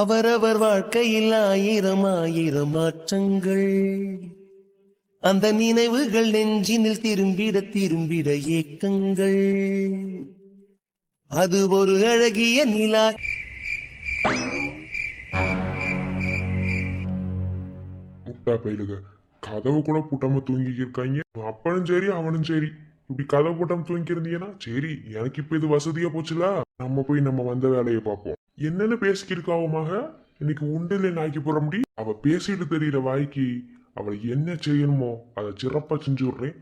அவரவர் வாழ்க்கையில் ஆயிரம் ஆயிரம் மாற்றங்கள், அந்த நினைவுகள் நெஞ்சினில் திரும்பிட திரும்பிட ஏக்கங்கள். அது ஒரு அழகிய நிலா. முட்டா பயிலுக கதவு கூட பூட்டாம தூங்கி இருக்காங்க. அப்பனும் சரி அவனும் சரி இப்படி கதவு பூட்டாம தூங்கி இருந்தீங்கன்னா சரி, எனக்கு இப்ப இது வசதியா போச்சுல, நம்ம போய் நம்ம வந்த வேலையை பார்ப்போம். என்னன்னு பேசிக்கிருக்காவமாக இன்னைக்கு உண்டில நாக்கி போற முடி. அவ பேசிட்டு தெரியற வாய்க்கு அவளை என்ன செய்யணுமோ அதை சிறப்பா செஞ்சு விடுறேன்.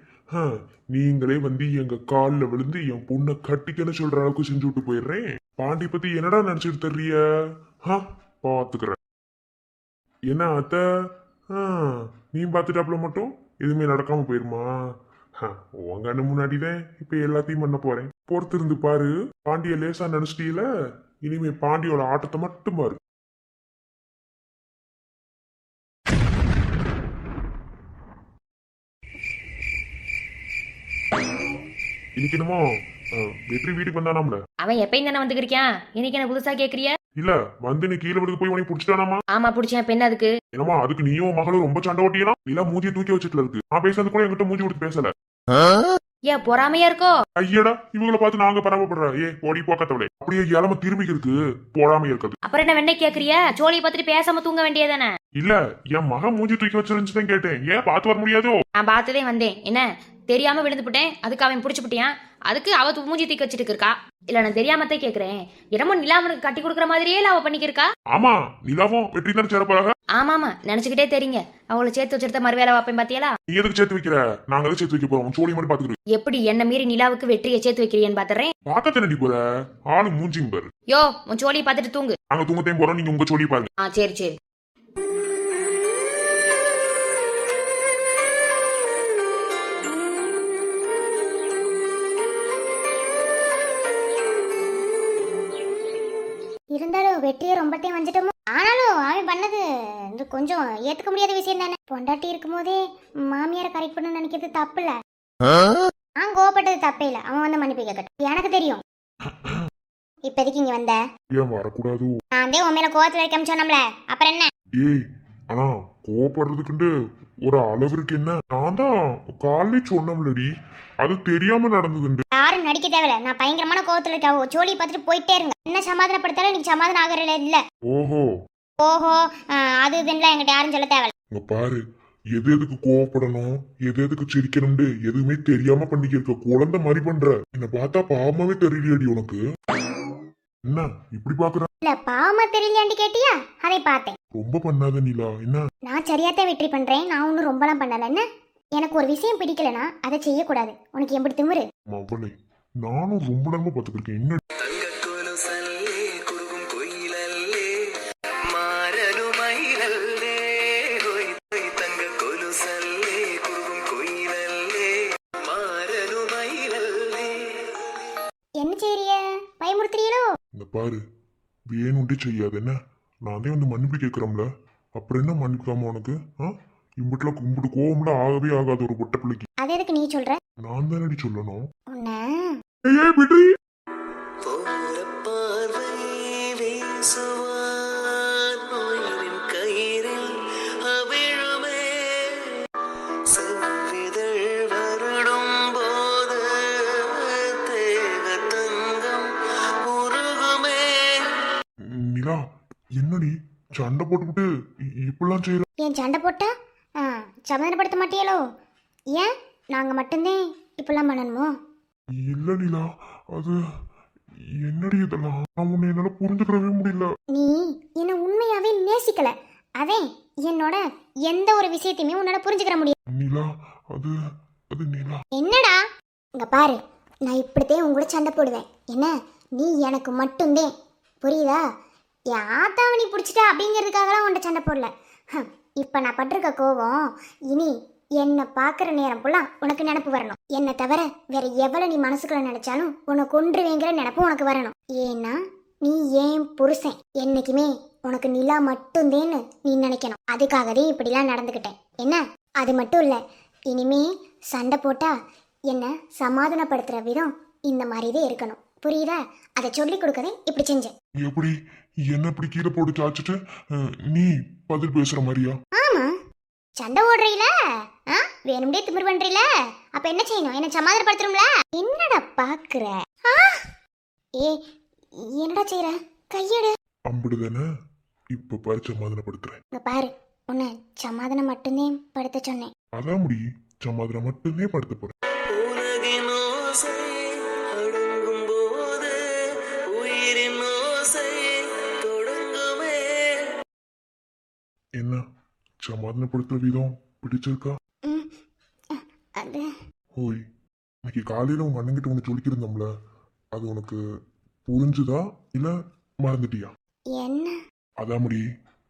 நீங்களே வந்து எங்க காலில் விழுந்து என் பொண்ணை கட்டிக்கன்னு சொல்ற அளவுக்கு செஞ்சு விட்டு போயிடுறேன். பாண்டி பத்தி என்னடா நினைச்சிட்டு தெரிய பாத்துக்கிறேன். என்ன அத்த, நீ பாத்துட்டாப்புல மட்டும் எதுவுமே நடக்காம போயிருமா? உங்க அண்ணு முன்னாடிதான் இப்ப எல்லாத்தையும் பண்ண போறேன். பொறுத்து இருந்து பாரு. பாண்டிய லேசா நினைச்சிட்டீல, இனிமே பாண்டியோட ஆட்டத்தை மட்டும் பாரு. இன்னைக்கு என்னமோ வெற்றி வீட்டுக்கு வந்தானாம்ல. அவன் எப்பயும் தானே வந்துக்கிறியான், இன்னைக்கு என்ன புதுசா கேக்குறிய? இல்ல வந்து நீ கீழே விழுந்து போய் உனக்கு புடிச்சிட்டானாமா? ஆமா புடிச்சேன். பெண் அதுக்கு என்னமா அதுக்கு நீயும் மகளும் ரொம்ப சண்டை ஓட்டியனா? இல்ல மூஞ்சியை தூக்கி வச்சுட்டு இருக்கு. நான் பேசுறது கூட என்கிட்ட மூஞ்சி கொடுத்து பேசல. ஏன் பொறாமையா இருக்கோ? ஐயடா இவங்களை பார்த்து நாங்க பராமப்படுறோம். ஓடி போக்கத்தவளே அப்படியே இளம திரும்பி இருக்கு போடாம இருக்குது. அப்புறம் என்ன வெண்ணை கேக்குறிய? சோழியை பார்த்துட்டு பேசாம தூங்க வேண்டியதானே? இல்ல என் மகன் மூஞ்சி தூக்கி வச்சிருந்துச்சுதான் கேட்டேன். ஏன் பார்த்து வர முடியாதோ? நான் பார்த்ததே வந்தேன். என்ன தெரியாம விழுந்து போட்டேன், அதுக்கு அவன் புடிச்சு போட்டியான், அதுக்கு அவ மூஞ்சி தூக்கி வச்சுட்டு இருக்கா. இல்ல நான் தெரியாமத்தே கேக்குறேன். என்னமோ நிலாமனுக்கு கட்டி கொடுக்குற மாதிரியே அவ பண்ணிக்கிருக்கா. ஆமா நிலாவும் வெற்றி தான் சேர போறாங்க. ஆமா ஆமா நினைச்சுக்கிட்டே தெரியுங்க. அவளை சேர்த்து வச்சிருந்த மறுவேலை வாப்பேன் பாத்தியாலா? நீ எதுக்கு சேர்த்து வைக்கிற? நாங்க எதுக்கு சேர்த்து வைக்க போறோம்? சோழி மட்டும் பாத்துக்கிட்டு எப்படி என்ன மீறி நிலாவுக்கு வெற்றியை சேர்த்து வைக்கிறீன்னு பாத்துறேன். பாக்க நடி போற ஆளு மூஞ்சிங் பாரு. யோ உன் சோழியை பார்த்துட்டு தூங்கு. நாங்க தூங்கத்தையும் போறோம், நீங்க உங்க சோழி பாருங்க. சரி சரி. இருந்தாலும் வெற்றியை ரொம்பத்தையும் வந்துட்டோமோ. ஆனாலும் அவன் பண்ணது கொஞ்சம் ஏத்துக்க முடியாத விஷயம் தானே. பொண்டாட்டி இருக்கும் போதே மாமியாரை கரெக்ட் பண்ண நினைக்கிறது தப்பு இல்ல. நான் கோவப்பட்டது தப்பே இல்ல. அவன் வந்து மன்னிப்பு கேட்கட்டும், எனக்கு தெரியும். இப்போதைக்கு இங்க வந்த ஏன் வரக்கூடாது? நான் உன் மேல கோவத்துல வைக்காம சொன்னோம்ல, அப்புறம் என்ன? ஏய் ஆனா கோவப்படுறதுக்குண்டு ஒரு அளவு இருக்கு. என்ன நான் தான் காலையே சொன்னோம்லடி, அது தெரியாம நடந்ததுண்டு. யாரும் நடிக்க தேவையில்ல. நான் பயங்கரமான கோவத்துல இருக்காவோ. சோழி பார்த்துட்டு போயிட்டே இருங்க. என்ன சமாதானப்படுத்தாலும் நீங்க சமாதானம் ஆகறல இல்ல. ஓஹோ ஓஹோ அது இதுலாம் என்கிட்ட யாரும் சொல்ல தேவையில்ல. இங்க பாரு, எது எதுக்கு கோவப்படணும் எது எதுக்கு சிரிக்கணும்னு எதுவுமே தெரியாம பண்ணிக்க குழந்தை மாதிரி பண்ற. என்ன பார்த்தா பாவமாவே தெரியலையடி உனக்கு. என்ன இப்படி பாக்குற? இல்ல பாவமா தெரியலையாண்டி கேட்டியா? அதை பார்த்தேன். ரொம்ப பண்ணாத நிலா. என்ன நான் சரியாத்தான் வெற்றி பண்றேன். நான் ஒன்னும் ரொம்பலாம் பண்ணல. என்ன எனக்கு ஒரு விஷயம் பிடிக்கலனா அதை செய்யக்கூடாது. உனக்கு எப்படி திமிரு? மவளை நானும் ரொம்ப நேரமா பாத்துக்கிருக்கேன். என்ன என்ன செய்யறிய? பயமுறுத்துறீங்களோ? இந்த பாரு வேணும்ட்டே செய்யாது. என்ன நான் தான் வந்து மன்னிப்பு கேட்கிறோம்ல, அப்புறம் என்ன மன்னிக்காம உனக்கு? இம்பிட்டுல கும்பிட்டு கோவம்ல ஆகவே ஆகாது ஒரு பொட்ட பிள்ளைக்கு. அது எதுக்கு நீ சொல்ற? நான் தானடி சொல்லணும். உன்ன ஏய் விட்ரி. நிலா என்னடி சண்டை போட்டுக்கிட்டு இப்படிலாம் செய்யற? ஏன் சண்டை போட்டா சமாதானப்படுத்த மாட்டியலோ? ஏன் நாங்க மட்டும்தான் இப்பெல்லாம் பண்ணணுமோ? இல்ல நிலா, அது என்னடி இதெல்லாம்? நான் உன்னை என்னால புரிஞ்சுக்கவே முடியல. நீ என்ன உண்மையாவே நேசிக்கல. அதே என்னோட எந்த ஒரு விஷயத்தையுமே உன்னால புரிஞ்சுக்கிற முடியும். நிலா அது அது நிலா. என்னடா இங்க பாரு, நான் இப்படித்தான் உங்களோட சண்டை போடுவேன். என்ன நீ எனக்கு மட்டும்தான், புரியுதா? என் ஆத்தாவை நீ பிடிச்சிட்டா அப்படிங்கிறதுக்காகலாம் உன்ட்ட சண்டை போடல. இப்போ நான் பட்டிருக்க கோவம் இனி என்னை பார்க்குற நேரம் ஃபுல்லாக உனக்கு நினப்பு வரணும். என்னை தவிர வேற எவ்வளோ நீ மனசுக்குள்ள நினைச்சாலும் உன்னை கொன்றுவேங்கிற நினப்பு உனக்கு வரணும். ஏன்னா நீ ஏன் புருஷன். என்னைக்குமே உனக்கு நிலா மட்டும்தேன்னு நீ நினைக்கணும். அதுக்காகவே இப்படிலாம் நடந்துக்கிட்டேன். என்ன அது மட்டும் இல்லை, இனிமே சண்டை போட்டா என்னை சமாதானப்படுத்துகிற விதம் இந்த மாதிரிதான் இருக்கணும். புரியுதா? அதை சொல்லி கொடுக்கவே இப்படி செஞ்சேன். எப்படி என்ன இப்படி கீழே போட்டு சாச்சிட்டு நீ பதில் பேசுற மாதிரியா? ஆமா, சண்டை ஓடுறீல, வேணும்டே திமிர் பண்றீல, அப்ப என்ன செய்யணும்? என்ன சமாதானப்படுத்தணும்ல? என்னடா பாக்குற? ஏ, என்னடா செய்யற? கையெடு. அம்பிடுதானே, இப்ப பாரு சமாதானப்படுத்துறேன். இங்க பாரு, உன்னை சமாதானம் மட்டும்தான் படுத்த சொன்னேன். அதான் முடி, சமாதானம் மட்டுமே படுத்த போறேன். உலகின் ஓசை அடங்கும் போது உயிரின் ஓசை தொடங்குமே. என்ன சமாதானப்படுத்துற விதம் பிடிச்சிருக்கா? ம், அது ஓய், இன்னைக்கு காலையில உங்க அண்ணங்கிட்ட உனக்கு சொல்லிக்கிருந்தோம்ல, அது உனக்கு புரிஞ்சுதா இல்ல மறந்துட்டியா? என்ன? அதான் முடி,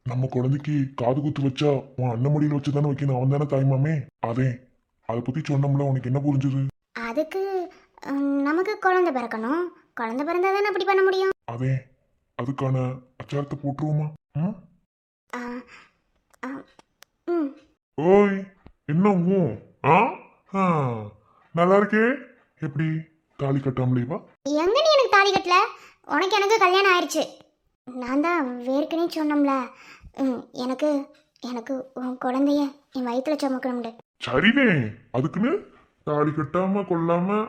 நம்ம குழந்தைக்கு காது குத்து வச்சா உன் அண்ணன் மடியில வச்சுதானே வைக்கணும், அவன் தானே தாய்மாமே. அதே அதை பத்தி சொன்னோம்ல, உனக்கு என்ன புரிஞ்சுது? அதுக்கு நமக்கு குழந்தை பிறக்கணும். குழந்தை பிறந்தா தானே அப்படி பண்ண முடியும். அதே அதுக்கான அச்சாரத்தை போட்டுருவோமா? ம்? ஆ, ஆ, ம். ஓய், என்ன ஊ? ஆ ஆ, நல்லா இருக்கே. எப்படி தாலி கட்டாமலே வா? எங்க நீ எனக்கு தாலி கட்டல? உனக்கு எனக்கு கல்யாணம் ஆயிடுச்சு. நான் தான் வேர்க்கனே சொன்னோம்ல, எனக்கு எனக்கு உன் குழந்தைய என் வயிற்றுல சுமக்கணும்டு. சரிதே, அதுக்குன்னு தாலி கட்டாம கொள்ளாம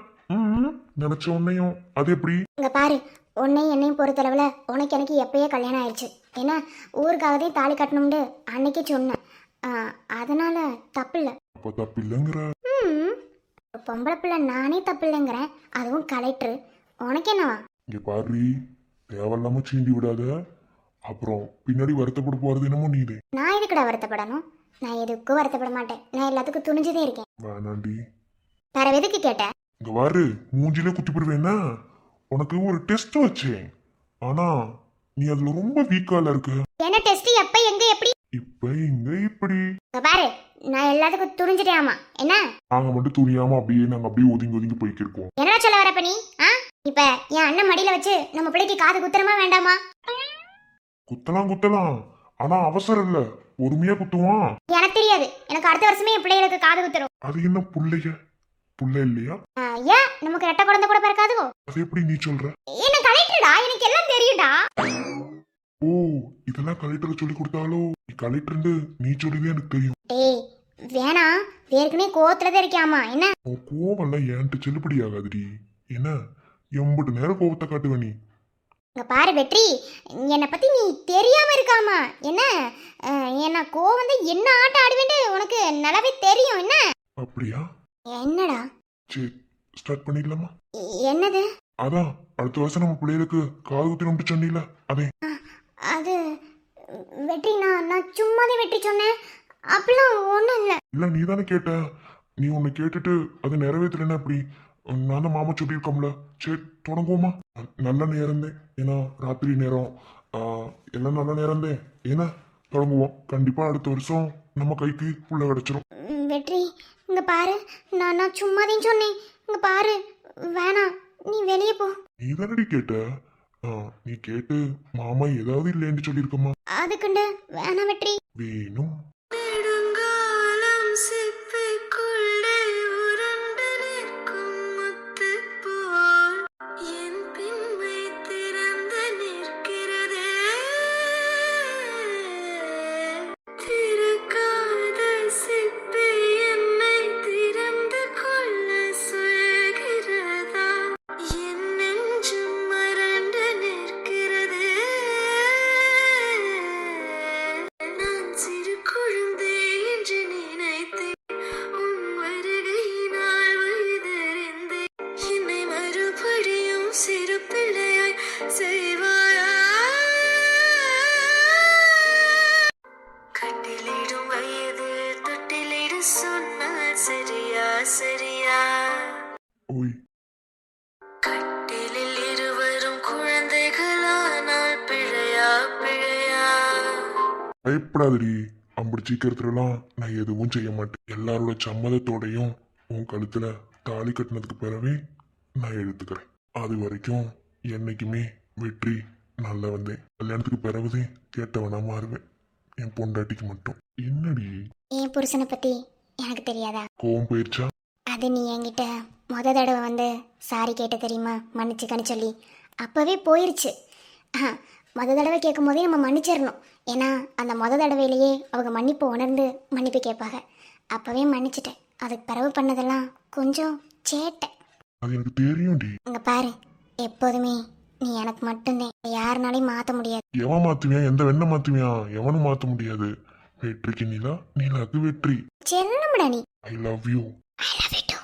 நினைச்ச உன்னையும் அது எப்படி? இங்க பாரு, உன்னையும் என்னையும் பொறுத்தளவுல உனக்கு எனக்கு எப்பயே கல்யாணம் ஆயிடுச்சு. ஏன்னா ஊருக்காகவே தாலி கட்டணும்னு அன்னைக்கே சொன்னேன். அதனால தப்பு இல்லை. அப்ப தப்பு இல்லைங்கிற? பொம்பளை பிள்ளை நானே தப்பு இல்லைங்கிறேன், அதுவும் கலெக்டர். உனக்கு என்னவா? இங்க பாரு, தேவையில்லாம சீண்டி விடாத, அப்புறம் பின்னாடி வருத்தப்பட போறது என்னமோ நீதே. நான் எதுக்குடா வருத்தப்படணும்? நான் எதுக்கும் வருத்தப்பட மாட்டேன். நான் எல்லாத்துக்கும் துணிஞ்சுதே இருக்கேன். வேணாண்டி. வேற எதுக்கு கேட்டேன்? இங்க பாரு, மூஞ்சிலே குத்தி போடுவேன்னா. உனக்கு ஒரு டெஸ்ட் வச்சேன், ஆனா நீ அதுல ரொம்ப வீக்கால இருக்கு. என்ன டெஸ்ட்? எப்ப, எங்க, எப்படி? இப்ப இங்க இப்படி. இங்க பாரு, நான் எல்லாத்துக்கும் துணிஞ்சிட்டேன். என்ன? நாங்க மட்டும் துணியாம அப்படியே நாங்க அப்படியே ஒதுங்கி ஒதுங்கி போய்க்கிருக்கோம். என்னடா சொல்ல வரப்ப நீ? இப்ப என் அண்ணன் மடியில வச்சு நம்ம பிள்ளைக்கு காது குத்துறமா வேண்டாமா? குத்தலாம் குத்தலாம், ஆனா அவசரம் இல்ல, பொறுமையா குத்துவான். எனக்கு தெரியாது. எனக்கு அடுத்த வருஷமே என் பிள்ளைகளுக்கு காது குத்துரும். அது என்ன புள்ளைய? புள்ள இல்லையா? ஏன் நமக்கு ரெட்டை குழந்தை கூட பிறக்காதுவோ? அது எப்படி நீ சொல்ற? என்ன கலெக்டர்டா, எனக்கு எல்லாம் தெரியும்டா. ஓ, இதெல்லாம் கலெக்டர் சொல்லி கொடுத்தாலோ? நீ கலெக்டர் நீ சொல்லிதான் எனக்கு தெரியும். ஏய் வேணா, ஏற்கனவே கோவத்துலதான் இருக்கியாமா. என்ன? உன் கோவம்லாம் என்கிட்ட செல்லுபடி ஆகாதுடி. என்ன எம்பிட்டு நேரம் கோவத்தை காட்டுவ நீ? இங்க பாரு வெற்றி, என்னை பத்தி நீ தெரியாம இருக்காமா. என்ன என்ன கோவம் தான் என்ன ஆட்டம் ஆடுவேன்னு உனக்கு நல்லாவே தெரியும். என்ன? அப்படியா? என்னடா? சரி, ஸ்டார்ட் பண்ணிடலாமா? என்னது? அதான் அடுத்த வருஷம் நம்ம பிள்ளைகளுக்கு காது குத்தி சொன்னீல, அதே. அது வெற்றி, நான் சும்மாதான் வெற்றி சொன்னேன். அப்படிலாம் ஒன்றும் இல்லை. இல்ல நீ தானே கேட்ட. நீ உன்னை கேட்டுட்டு அது நிறைவேற்றலன்னா எப்படி? நான் தான் மாமா சொல்லியிருக்கோம்ல. சரி தொடங்குவோமா? நல்ல நேரம் தான், ஏன்னா ராத்திரி நேரம், எல்லாம் நல்ல நேரம் தான். ஏன்னா தொடங்குவோம். கண்டிப்பா அடுத்த வருஷம் நம்ம கைக்கு புள்ள கிடைச்சிரும். வெற்றி இங்க பாரு, நான் சும்மாதான் சொன்னேன். இங்க பாரு, வேணாம், நீ வெளியே போ. நீ தானடி கேட்ட. நீ கேட்டு மாமா ஏதாவது இல்லைன்னு சொல்லியிருக்கமா? அதுக்குண்டு வேணாம் வெற்றி. வேணும். நெடுங்காலம் சிப்பிக்குள்ளே உருண்டு நிற்கும் முத்து போல் என் பின்மை திறந்து நிற்கிறதே. திறக்காத சிப்பி என்னை திறந்து கொள்ள சொல்கிறதா? என் நெஞ்சும் மறண்டு நிற்கிறதே. நான் சிறு குழந்தை என்று நினைத்தேன், உன் வருகையினால் வயதறிந்தேன். என்னை மறுபடியும் சிறு பிள்ளையாய் செய்வாயா? கட்டிலிடும் வயது தொட்டிலிடு சொன்னால் சரியா சரியா? ஓய், கட்டிலில் இருவரும் குழந்தைகளானால் பிழையா பிழையா? பயப்படாதடி. அப்படி சீக்கிரத்துலலாம் நான் எதுவும் செய்ய மாட்டேன். எல்லாரோட சம்மதத்தோடையும் உன் கழுத்துல தாலி கட்டினதுக்கு பிறவே நான் எடுத்துக்கிறேன். அது வரைக்கும் என்னைக்குமே வெற்றி நல்லா வந்தேன். கல்யாணத்துக்கு பிறகுதே கேட்டவனா மாறுவேன், என் பொண்டாட்டிக்கு மட்டும். என்னடி என் புருஷனை பத்தி எனக்கு தெரியாதா? கோவம் போயிருச்சா? அது நீ என்கிட்ட தடவை வந்து சாரி கேட்ட தெரியுமா, மன்னிச்சுக்கன்னு சொல்லி. அப்போவே போயிருச்சு. தடவை கேட்கும் போதே நம்ம மன்னிச்சிடணும். ஏன்னா அந்த தடவையிலேயே அவங்க மன்னிப்பு உணர்ந்து மன்னிப்பு கேட்பாங்க. அப்போவே மன்னிச்சிட்டேன். அதுக்கு பிறகு பண்ணதெல்லாம் கொஞ்சம் சேட்டை. அது எனக்கு தெரியும்டி. இங்க பாரு, எப்போதுமே நீ எனக்கு மட்டும்தான், யாருனாலையும் மாற்ற முடியாது. எவன் மாத்துவியா? எந்த வெண்ணை மாத்துவியா? எவனும் மாத்த முடியாது. வெற்றிக்கு நிலா, நிலாக்கு வெற்றி. செல்லமுடா நீ. I love you. I love you too.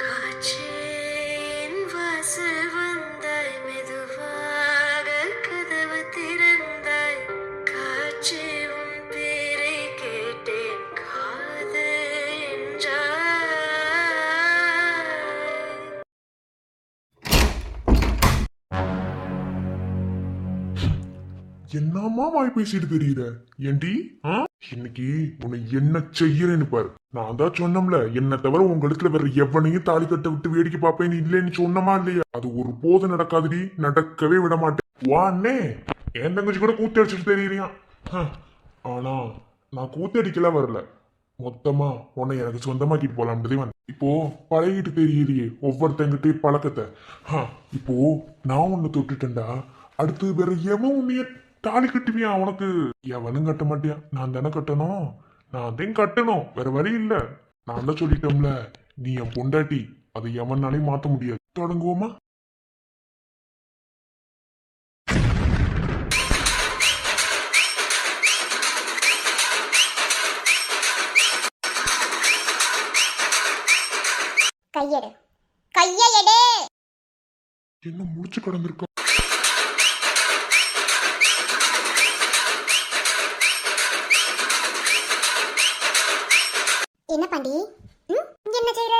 காற்றின் வாசல் வந்தாய், மெதுவாக கதவு திறந்தாய். காற்றே உன் பேரை கேட்டேன், காதல் என்றாய். என்னம்மா வாய் பேசிட்டு தெரியுற? ஏண்டி இன்னைக்கு உன்னை என்ன செய்யறேன்னு பாரு. நான் தான் சொன்னோம்ல, என்ன தவிர உங்க இடத்துல வேற எவனையும் தாலி கட்ட விட்டு வேடிக்கை பார்ப்பேன்னு இல்லைன்னு சொன்னமா இல்லையா? அது ஒரு போது நடக்காதுடி, நடக்கவே விட மாட்டேன். வாண்ணே, என் தங்கச்சி கூட கூத்து அடிச்சுட்டு தெரியுறியான். ஆனா நான் கூத்தடிக்கல வரல, மொத்தமா உன்னை எனக்கு சொந்தமாக்கிட்டு போலாம்ன்றதே வந்து. இப்போ பழகிட்டு தெரியலையே ஒவ்வொருத்தங்கிட்டே பழக்கத்தை. இப்போ நான் உன்னை தொட்டுட்டேன்டா, அடுத்து வேற எவன் உன்னைய தாலி கட்டுவியா? உனக்கு எவனும் கட்ட மாட்டியா? நான் தானே கட்டணும், நான் தான் கட்டணும், வேற வழி இல்ல. நான் தான் சொல்லிட்டோம்ல, நீ என் பொண்டாட்டி, அதை எவனாலையும் மாத்த முடியாது. தொடங்குவோமா? கையெடு, கையெடு. என்ன முடிச்சு கடந்திருக்க? என்ன பாண்டி, இங்க என்ன செய்யற?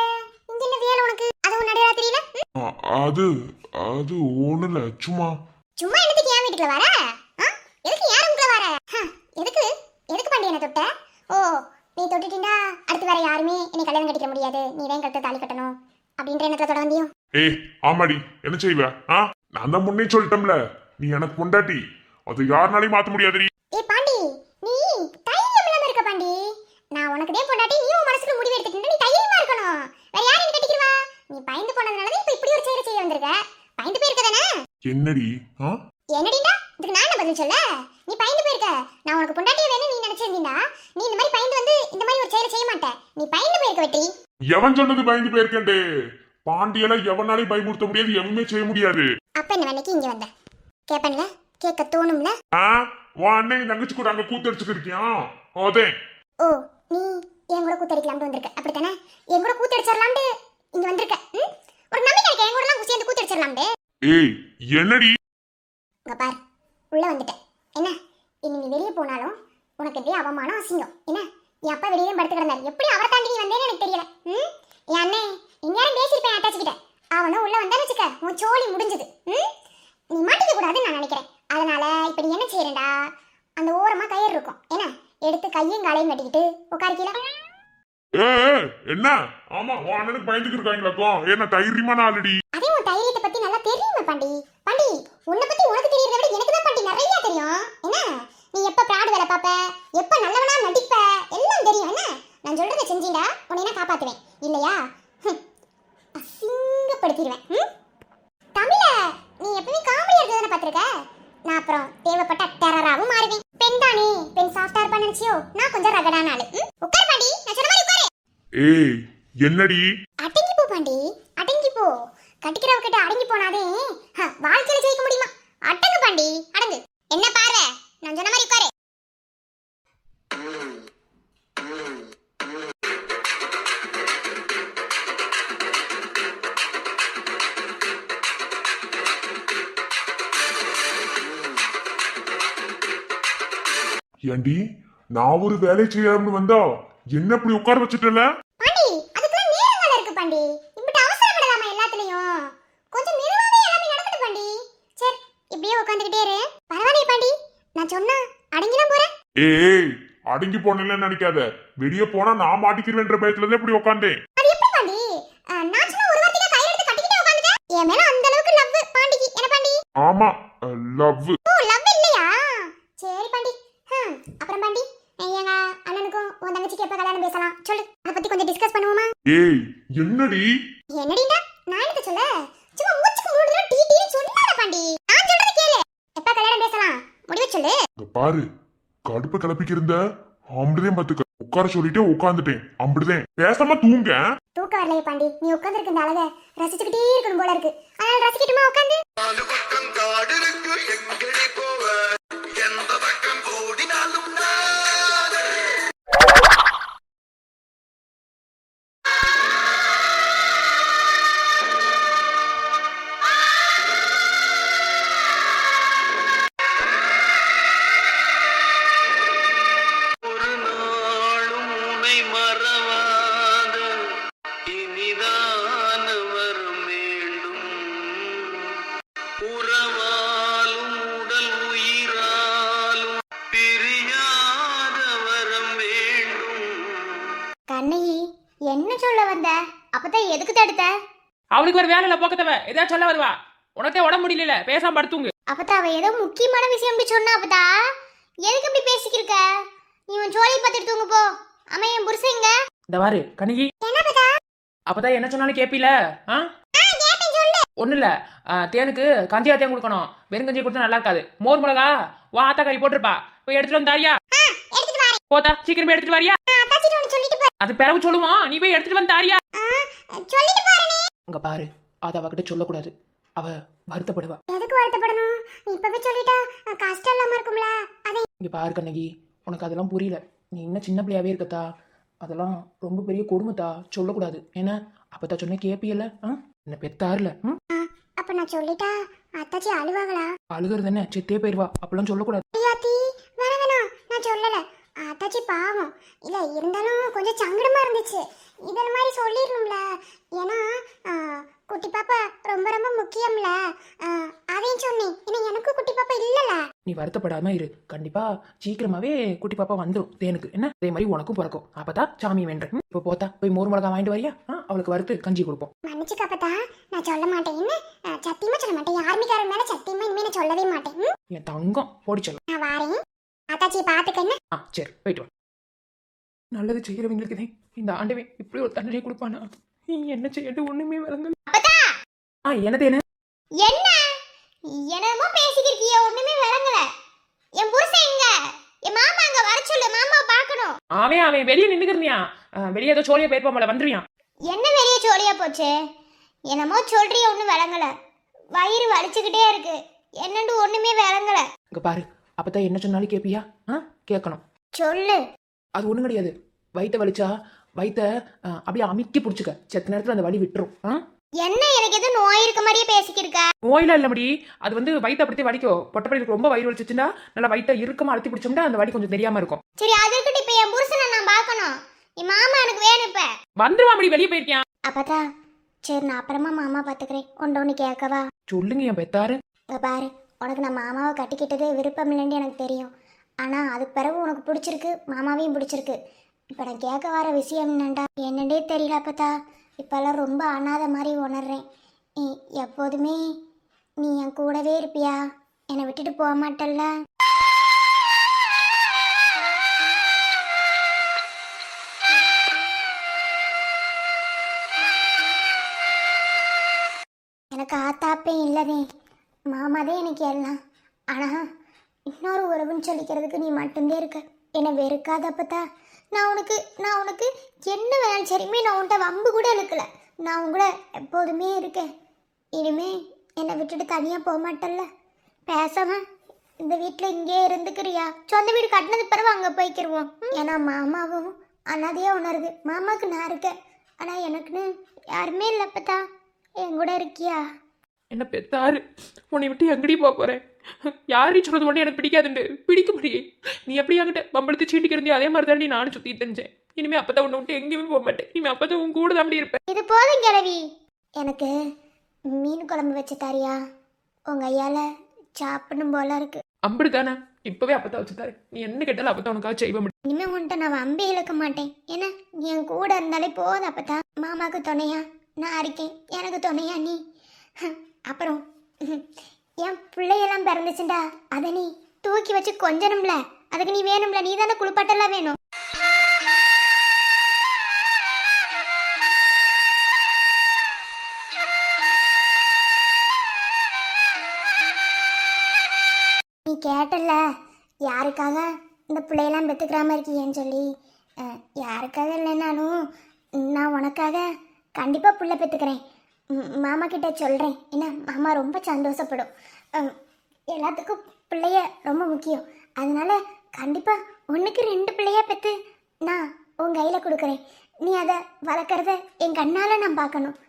இங்க என்ன வேலை உனக்கு? அது உன் நடுவா தெரியல. அது அது ஒண்ணுல, சும்மா சும்மா என்னத்துக்கு என் வீட்டுக்குள்ள வர? எதுக்கு யார் வீட்டுக்குள்ள வர? எதுக்கு எதுக்கு பாண்டி என்ன தொட்ட? ஓ, நீ தொட்டுட்டீண்டா அடுத்து வேற யாருமே என்னை கல்யாணம் கட்டிக்க முடியாது, நீ தான் கழுத்தை தாலி கட்டணும் அப்படின்ற எண்ணத்துல தொட வந்தியோ? ஏய் ஆமாடி, என்ன செய்வ? நான் தான் முன்னே சொல்லிட்டோம்ல, நீ எனக்கு பொண்டாட்டி, அது யாருனாலையும் மாத்த முடியாதுடி. ஏய் பாண்டி, நீ தைரியம் இல்லாம இருக்க பாண்டி. நான் உனக்கு தான் பொண்டாட்டி, நீ உன் மனசுல முடிவு எடுத்துக்கிட்டு நீ தைரியமா இருக்கணும். வேற யார் என்ன கட்டிக்கிறவா? நீ பயந்து போனதுனால தான் இப்ப இப்படி ஒரு செயலை செய்ய வந்திருக்க. பயந்து போயிருக்க தானே? என்னடி? என்னடிடா இதுக்கு நான் என்ன பதில் சொல்ல? நீ பயந்து போயிருக்க. நான் உனக்கு பொண்டாட்டியே வேணும் நீ நினைச்சிருந்தீண்டா, நீ இந்த மாதிரி பயந்து வந்து இந்த மாதிரி ஒரு செயலை செய்ய மாட்டே. நீ பயந்து போயிருக்க வெட்டி. எவன் சொன்னது பயந்து போயிருக்கேன்டே? பாண்டியெல்லாம் எவனாலையும் பயமுறுத்த முடியாது, எவனுமே செய்ய முடியாது. அப்ப என்ன வேலைக்கு இங்க வந்த? கேப்பன்ல, கேட்க தோணும்ல? உன் அண்ணன் தங்கச்சி கூட அங்க கூத்தடிச்சுட்டு இருக்கியான். அதே. ஓ, நீ என் கூட கூத்தடிக்கலாம்னு வந்திருக்க, அப்படித்தானே? என் கூட கூத்தடிச்சிடலாம்னு இங்க வந்திருக்க. ஒரு நம்பிக்கை இருக்கு, என் கூட எல்லாம் சேர்ந்து கூத்தடிச்சிடலாம்னு. ஏய் என்னடி? இங்க பார், உள்ள வந்துட்டேன் என்ன? இனி நீ வெளியே போனாலும் உனக்கு இதே அவமானம், அசிங்கம் என்ன? என் அப்பா வெளியே படுத்து கிடந்தாரு, எப்படி அவரை தாண்டி நீ வந்தேன்னு எனக்கு தெரியல. என் அண்ணே எங்கேயாரும் பேசியிருப்பேன் அட்டாச்சுக்கிட்ட, அவனும் உள்ள வந்தான்னு வச்சுக்க உன் சோழி முடிஞ்சது. நீ மாட்டிக்க கூடாதுன்னு நான் நினைக்கிறேன். அதனால இப்ப நீ என்ன செய்யறேன்டா, அந்த ஓரமா கயிறு இருக்கும் என்ன, எடுத்து கையும் காலையும் கட்டிக்கிட்டு உட்காரிக்கலாம். என்ன? ஆமா, உன் அண்ணனுக்கு பயந்துக்கு இருக்காங்களாக்கும். என்ன தைரியமான ஆளுடி. அதே உன் தைரியத்தை பத்தி நல்லா தெரியுமே பாண்டி. பாண்டி, உன்னை பத்தி உனக்கு தெரியறத விட எனக்கு தான் பாண்டி நிறைய தெரியும் என்ன. நீ எப்ப பிராடு வேலை பாப்ப, எப்ப நல்லவனா நடிப்ப, எல்லாம் தெரியும் என்ன. நான் சொல்றதை செஞ்சீண்டா உன்னை நான் காப்பாத்துவேன், இல்லையா அசிங்கப்படுத்திடுவேன். தமிழ நீ எப்பவுமே காமெடியா இருக்கிறத பாத்துருக்க. நான் அப்புறம் தேவைப்பட்ட டெரராவும் மாறுவேன். பெண் தானே, பெண் சாஃப்டா இருப்பான்னு நினைச்சியோ? நான் கொஞ்சம் ரகடான ஆளு. உட்கார் பாண்டி, நான் சொன்ன மாதிரி உட்காரு. ஏய் என்னடி? அடங்கி போ பாண்டி, அடங்கி போ. கட்டிக்கிறவகிட்ட அடங்கி போனாதே வாழ்க்கையில ஜெயிக்க முடியுமா? அடங்கு பாண்டி, அடங்கு. என்ன பாரு, நான் சொன்ன மாதிரி உட்காரு. ஏண்டி நான் ஒரு வேலை செய்யலாம்னு வந்தா என்ன இப்படி உட்கார வச்சுட்டல? பாண்டி, அதுக்கெல்லாம் நேரங்கள் இருக்கு பாண்டி. இப்படி அவசரப்படலாமா எல்லாத்துலயும்? கொஞ்சம் மெதுவாவே எல்லாமே நடக்கட்டும் பாண்டி. சரி, இப்படியே உட்கார்ந்துகிட்டே இரு. பரவாயில்லை பாண்டி, நான் சொன்னா அடங்கிதான் போறேன். ஏய் அடங்கி போனேன்னு நினைக்காத, வெளியே போனா நான் மாட்டிக்கிறேன்ற பயத்துலதான் இப்படி உட்காந்தேன். அது எப்படி பாண்டி? நான் சொன்ன ஒரு வார்த்தைக்கு கை எடுத்து கட்டிக்கிட்டே உட்கார்ந்துட்டேன். என் மேல அந்த அளவுக்கு லவ் பாண்டிக்கு என்ன பாண்டி? ஆமா லவ். ஓ, லவ் இல்லையா? சரி பாண்டி. அப்புறம் பாண்டி, எங்க அண்ணனுக்கும் உன் உன் தங்கச்சிக்கு எப்ப கல்யாணம் பேசலாம் சொல்லு, அதை பத்தி கொஞ்சம் டிஸ்கஸ் பண்ணுவோமா? ஏய் என்னடி என்னடிடா நான் என்ன சொல்ல, சும்மா மூச்சுக்கு மூடுற டீ டீன்னு சொன்னால பாண்டி. நான் சொல்றது கேளு, எப்ப கல்யாணம் பேசலாம் முடிவு சொல்லு. இங்க பாரு, கடுப்பு கிளப்பிக்கு இருந்த அம்பிடுதேன் பாத்துக்க. உட்கார சொல்லிட்டே உட்காந்துட்டேன், அம்பிடுதேன். பேசாம தூங்க. தூக்கம் வரலையே பாண்டி, நீ உட்கார்ந்திருக்க இந்த அழகை ரசிச்சுக்கிட்டே இருக்கணும் போல இருக்கு. அதனால ரசிக்கட்டுமா உட்காந்து? நாலு பக்கம் காடு இருக்கு எங்கடி போவ எந்த பக்கம் ஓடினாலும் நானே. ஒரு நாளும் உன்னை மறவாத இனிதான வரும் வேண்டும் உறவாலும் உடல் உயிராலும் பிரியாத வரம் வேண்டும். கண்ணகி என்ன சொல்ல வந்த? அப்பதான் எதுக்கு தடுத்த? அவளுக்கு ஒரு வேலை இல்ல போக்கத்தவ ஏதாவது சொல்ல வருவா. உனக்கே உடம்பு முடியல பேசாம படுத்துங்க. அப்பதான் அவ ஏதோ முக்கியமான விஷயம் இப்படி சொன்னா. அப்பதா எதுக்கு இப்படி பேசிக்கிருக்க? நீ உன் ஜோலியை பார்த்துட்டு தூங்க போ. அம்மா என் புருஷங்க இந்த வாரு கண்ணகி, என்ன பதா? அப்பதான் என்ன சொன்னாலும் கேப்பீல? ஒண்ணு இல்ல, தேனுக்கு கஞ்சியா தேன் கொடுக்கணும். வெறுங்கஞ்சி கொடுத்தா நல்லா இருக்காது. மோர் மிளகா வா ஆத்தா கறி போட்டிருப்பா, போய் எடுத்துட்டு வந்தாரியா? எடுத்துட்டு வரேன். போத்தா சீக்கிரமே எடுத்துட்டு வாரியா? அத்தாச்சி ஒன்னு சொல்லிட்டு போ. அது பிறகு சொல்லுவோம், நீ போய் எடுத்துட்டு வந்தாரியா? சொல்லிட்டு போறேனே. இங்க பாரு, அத அவகிட்ட சொல்லக்கூடாது, அவ வருத்தப்படுவா. எதுக்கு வருத்தப்படணும்? இப்பவே சொல்லிட்டா கஷ்டம் இல்லாம இருக்கும்ல. அதை இங்க பாரு கண்ணகி, உனக்கு அதெல்லாம் புரியல. நீ இன்னும் சின்ன பிள்ளையாவே இருக்கத்தா. அதெல்லாம் ரொம்ப பெரிய கொடுமைத்தா, சொல்லக்கூடாது. ஏன்னா அப்பத்தா சொன்ன கேப்பியல, என்ன பெத்தாருல. அப்ப நான் சொல்லிட்டா அத்தாச்சி அழுவாங்களா? அழுகிறது என்ன, செத்தே போயிருவா. அப்பெல்லாம் சொல்லக்கூடாது. ஐயாத்தி வேணாம், நான் சொல்லல. அத்தாச்சி பாவம் இல்ல, இருந்தாலும் கொஞ்சம் சங்கடமா இருந்துச்சு. இதன் மாதிரி சொல்லிடணும்ல. ஏன்னா குட்டி பாப்பா ரொம்ப ரொம்ப முக்கியம்ல. அதையும் சொன்னேன். ஏன்னா எனக்கும் குட்டி பாப்பா இல்லல. நீ வருத்தப்படாம இரு, கண்டிப்பா சீக்கிரமாவே குட்டி பாப்பா வந்துடும் தேனுக்கு. என்ன அதே மாதிரி உனக்கும் பிறக்கும். அப்பதான் சாமி வேண்டேன். இப்போ போத்தா போய் மோர் மிளகா வாங்கிட்டு வரியா? அவளுக்கு வறுத்து கஞ்சி கொடுப்போம். மன்னிச்சுக்க அப்பதா, நான் சொல்ல மாட்டேன். என்ன சத்தியமா சொல்ல மாட்டேன். யாருமிக்காரன் மேல சத்தியமா இனிமே நான் சொல்லவே மாட்டேன். என் தங்கம் போடி சொல்ல. நான் வாரேன். அத்தாச்சி பாத்துக்க. சரி போயிட்டு வா. நல்லது செய்யறவங்களுக்கு இந்த ஆண்டவே இப்படி ஒரு தண்டனை கொடுப்பானா? நீ என்ன செய்யட்டு ஒண்ணுமே விளங்கல. என்ன தேனு? என்ன என்னமோ பேசிக்கிறியே, ஒண்ணுமே விளங்கல. என் புருஷன் எங்க? என் மாமா அங்க வர சொல்லு, மாமாவை பார்க்கணும். அவன் வெளியே நின்னுக்கிறனியா? வெளியே ஏதோ சோழியா போயிருப்பான், வந்துருவியான். என்ன வெளியே சோழியா போச்சு? என்னமோ சொல்றிய, ஒண்ணும் விளங்கல. வயிறு வலிச்சுக்கிட்டே இருக்கு. என்னன்னு ஒண்ணுமே விளங்கல. இங்க பாரு, அப்பதான் என்ன சொன்னாலும் கேப்பியா? கேட்கணும். சொல்லு. அது ஒண்ணும் கிடையாது. வயிற்ற வலிச்சா வயிற்ற அப்படியே அமுக்கி பிடிச்சிக்க, செத்த நேரத்துல அந்த வலி விட்டுரும். என்ன எனக்கு எதுவும் நோய் இருக்க மாதிரியே பேசிக்கிருக்க? நோயில இல்லபடி, அது வந்து வயிற்று அப்படியே வலிக்கும். பொட்டப்படிக்கு ரொம்ப வயிறு வலிச்சுச்சுன்னா நல்லா வயிற்ற இறுக்கமா அழுத்தி பிடிச்சோம்னா அந்த வலி கொஞ்சம் தெரியாம இருக்கும். சரி, அதுக்கிட்ட இப்ப என் புருஷனை நான் பார்க்கணும். என் மாமா எனக்கு வேணும். இப்ப வந்துருவா, அப்படி வெளியே போயிருக்கியான். அப்பதா சரி, நான் அப்புறமா மாமா பாத்துக்கிறேன். ஒன்று கேட்கவா? சொல்லுங்க என் பெத்தாரு. பாரு, உனக்கு நான் மாமாவை கட்டிக்கிட்டதே விருப்பம் இல்லைன்னு எனக்கு தெரியும். ஆனால் அதுக்கு பிறகு உனக்கு பிடிச்சிருக்கு, மாமாவையும் பிடிச்சிருக்கு. இப்போ நான் கேட்க வர விஷயம் என்னண்டே தெரியல அப்பத்தா. இப்போல்லாம் ரொம்ப அனாத மாதிரி உணர்றேன். எப்போதுமே நீ என் கூடவே இருப்பியா? என்னை விட்டுட்டு போக மாட்டல்ல? எனக்கு ஆத்தாப்பே இல்லதே, மாமாதே எனக்கு எல்லாம். ஆனால் இன்னொரு உறவுன்னு சொல்லிக்கிறதுக்கு நீ மட்டும்தான் இருக்க. என்னை வெறுக்காதப்பத்தா. நான் உனக்கு என்ன வேணாலும் சரிமே, நான் உன்கிட்ட வம்பு கூட இழுக்கல. நான் உங்களை எப்போதுமே இருக்கேன். இனிமே என்னை விட்டுட்டு தனியாக போக மாட்டல்ல? பேசாம இந்த வீட்டில் இங்கே இருந்துக்கிறியா? சொந்த வீடு கட்டினது பிறகு அங்கே போய்க்கிருவோம். ஏன்னா மாமாவும் அனாதையாக உணருது. மாமாவுக்கு நான் இருக்கேன், ஆனால் எனக்குன்னு யாருமே இல்லைப்பத்தா. என் கூட இருக்கியா? என்ன பெத்தாரு, உன்னை விட்டு எங்கடி போக போறேன்? யாரு சொல்றது மட்டும் எனக்கு பிடிக்காதுண்டு, பிடிக்க முடியும். நீ எப்படி என்கிட்ட பம்பளத்து சீண்டிக்கு இருந்தியோ அதே மாதிரி தான் நானும் சுத்தி தெரிஞ்சேன். இனிமே அப்பதான் உன்னை விட்டு எங்கேயுமே போக மாட்டேன். இனிமே அப்பதான் உன் கூட தான் இருப்பேன். இது போதும் கிழவி. எனக்கு மீன் குழம்பு வச்சு தரியா? உங்க ஐயால சாப்பிடணும் போல இருக்கு. அப்படித்தானே, இப்பவே அப்பதான் வச்சு தாரு. நீ என்ன கேட்டாலும் அப்பதான் உனக்காக செய்ய முடியும். இனிமே உன்ட்ட நான் வம்பி இழுக்க மாட்டேன். ஏன்னா நீ என் கூட இருந்தாலே போதும். அப்பதான் மாமாவுக்கு துணையா நான் இருக்கேன், எனக்கு துணையா நீ. அப்புறம் என் பிள்ளையெல்லாம் பிறந்துச்சுண்டா, அதை நீ தூக்கி வச்சு கொஞ்சணும்ல. அதுக்கு நீ வேணும்ல, நீ தானே குளிப்பாட்டெல்லாம் வேணும். நீ கேட்டல யாருக்காக இந்த பிள்ளையெல்லாம் பெற்றுக்கிறாம இருக்கீங்கன்னு சொல்லி. யாருக்காக இல்லைனாலும் நான் உனக்காக கண்டிப்பாக புள்ள பெற்றுக்கிறேன். மாமா கிட்ட சொல்கிறேன். ஏன்னா மாமா ரொம்ப சந்தோஷப்படும். எல்லாத்துக்கும் பிள்ளைய ரொம்ப முக்கியம். அதனால கண்டிப்பாக ஒன்றுக்கு 2 பிள்ளையா பெற்று நான் உன் கையில் கொடுக்குறேன். நீ அதை வளர்க்குறத என் கண்ணால் நான் பார்க்கணும்.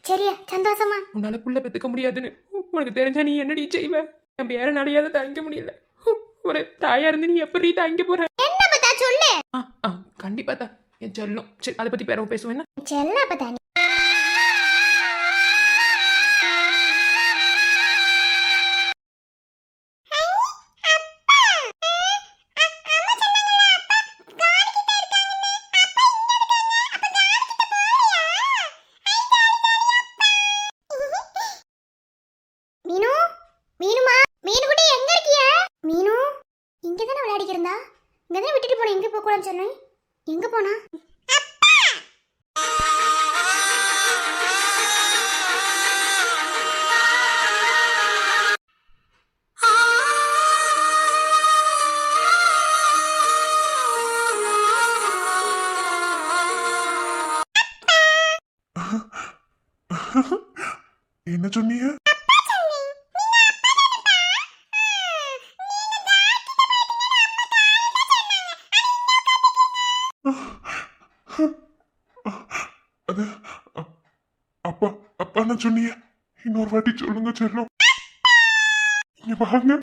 சரியா? சந்தோஷமா? உன்னால புள்ள பெத்துக்க முடியாதுன்னு உனக்கு தெரிஞ்சா நீ என்னடி செய்வ? நம்ம யார நடையாத தாங்க முடியல. ஒரு தாயா இருந்து நீ எப்படி தாங்க போற? என்ன பத்தா சொல்லு. கண்டிப்பா தான் என் செல்லும். சரி, அதை பத்தி பேரவும் பேசுவேன். செல்ல பத்தா நீ. மீனு, மீனுமா, மீனுக்குட்டி எங்க இருக்கிய? மீனு இங்க தானே விளையாடிட்டு இருந்தா. இங்க தானே விட்டுட்டு போன. எங்க போக கூடாதுன்னு சொன்னேன். எங்க போனா? என்ன சொன்னீங்க? அது அப்பா அப்பான்னு சொன்னீங்க. இன்னொரு வாட்டி சொல்லுங்க செல்லம். இங்க வாங்க.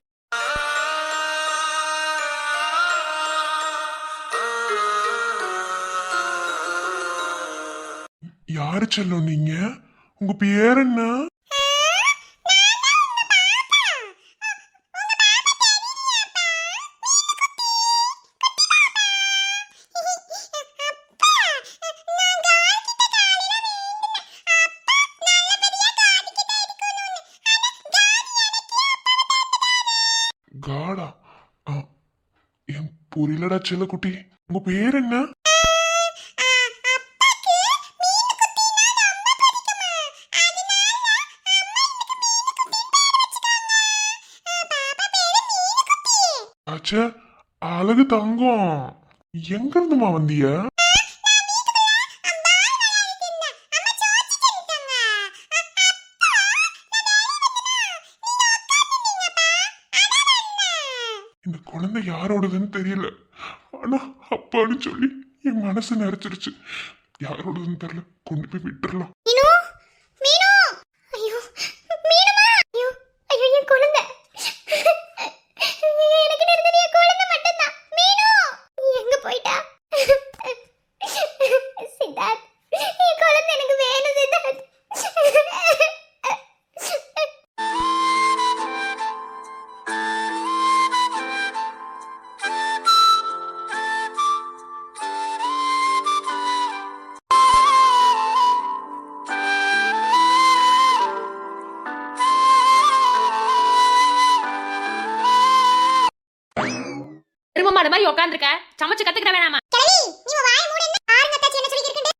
யாரு செல்லம் நீங்க? உங்க பேர் என்ன? காடா? என் புரியலடா செல்லக்குட்டி. உங்க பேர் என்ன? அச்சா, அழகு தங்கம். எங்க இருந்துமா வந்திய? இந்த குழந்தை யாரோடதுன்னு தெரியல. ஆனா அப்பான்னு சொல்லி என் மனசு நிறைச்சிருச்சு. யாரோடதுன்னு தெரியல. கொண்டு போய் விட்டுறலாம். மீனு, மீனு. ஐயோ, மீனுமா. ஐயோ, ஐயோ என் குழந்தை. எனக்கு இருந்தது என் குழந்தை மட்டும்தான். மீனு எங்க போயிட்டா? சித்தார்த், என் குழந்தை எனக்கு வேணும் சித்தார்த். திரும்ப அது மாதிரி உட்காந்துருக்க. சமைச்சு கத்துக்கிற வேணாமா?